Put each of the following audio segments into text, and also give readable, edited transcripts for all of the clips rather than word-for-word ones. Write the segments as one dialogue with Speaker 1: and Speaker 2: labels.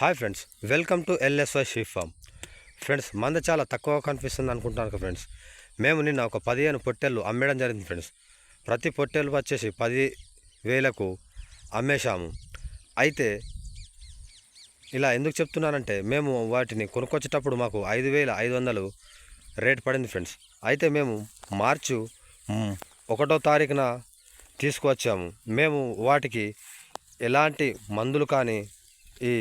Speaker 1: Hi friends, welcome to LSY sheep farm. Friends, మంద చాలా తక్కువ కనిపిస్తుంది అనుకుంటున్నాను కదా ఫ్రెండ్స్. మేము నిన్న ఒక 15 పొట్టేళ్ళు అమ్మేయడం జరిగింది ఫ్రెండ్స్. ప్రతి పొట్టేళ్ళు వచ్చేసి 10,000కు అమ్మేశాము. అయితే ఇలా ఎందుకు చెప్తున్నానంటే, మేము వాటిని కొనుక్కొచ్చేటప్పుడు మాకు 5,500 రేట్ పడింది ఫ్రెండ్స్. అయితే మేము మార్చి 1వ తారీఖున తీసుకువచ్చాము. మేము వాటికి ఎలాంటి మందులు కానీ, ఈ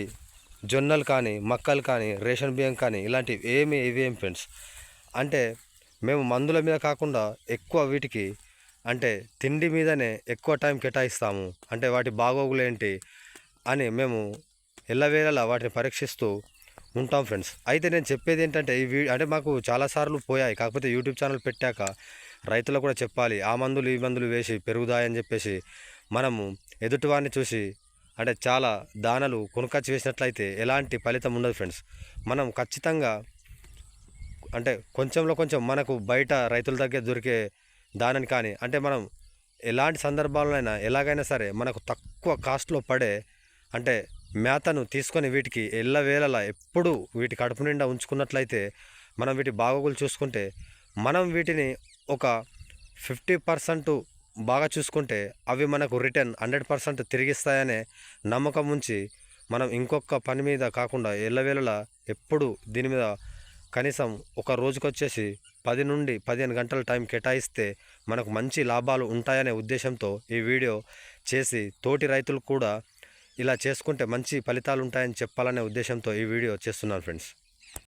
Speaker 1: జొన్నలు కానీ, మక్కలు కానీ, రేషన్ బియ్యం కానీ ఇలాంటివి ఇవేం ఫ్రెండ్స్. అంటే మేము మందుల మీద కాకుండా ఎక్కువ వీటికి అంటే తిండి మీదనే ఎక్కువ టైం కేటాయిస్తాము. అంటే వాటి బాగోగులు ఏంటి అని మేము ఎల్లవేళలా వాటిని పరీక్షిస్తూ ఉంటాం ఫ్రెండ్స్. అయితే నేను చెప్పేది ఏంటంటే, అంటే మాకు చాలాసార్లు పోయాయి. కాకపోతే యూట్యూబ్ ఛానల్ పెట్టాక రైతులకు కూడా చెప్పాలి, ఆ మందులు ఈ మందులు వేసి పెరుగుదాయని చెప్పేసి మనము ఎదుటివాడిని చూసి అంటే చాలా దానాలు కొనుక్కొచ్చి వేసినట్లయితే ఎలాంటి ఫలితం ఉండదు ఫ్రెండ్స్. మనం ఖచ్చితంగా అంటే కొంచెంలో కొంచెం మనకు బయట రైతుల దగ్గర దొరికే దానని కానీ, అంటే మనం ఎలాంటి సందర్భాలైనా ఎలాగైనా సరే మనకు తక్కువ కాస్ట్లో పడే అంటే మేతను తీసుకొని వీటికి ఎల్లవేళలా ఎప్పుడు వీటి కడుపు నిండా ఉంచుకున్నట్లయితే, మనం వీటి బాగోగులు చూసుకుంటే, మనం వీటిని ఒక 50% బాగా చూసుకుంటే అవి మనకు రిటర్న్ 100% తిరిగిస్తాయనే నమ్మకం ఉంచి మనం ఇంకొక పని మీద కాకుండా ఎల్లవేళలా ఎప్పుడు దీని మీద కనీసం ఒక రోజుకొచ్చేసి 10 నుండి 15 గంటల టైం కేటాయిస్తే మనకు మంచి లాభాలు ఉంటాయనే ఉద్దేశంతో ఈ వీడియో చేసి తోటి రైతులు కూడా ఇలా చేసుకుంటే మంచి ఫలితాలు ఉంటాయని చెప్పాలనే ఉద్దేశంతో ఈ వీడియో చేస్తున్నాను ఫ్రెండ్స్.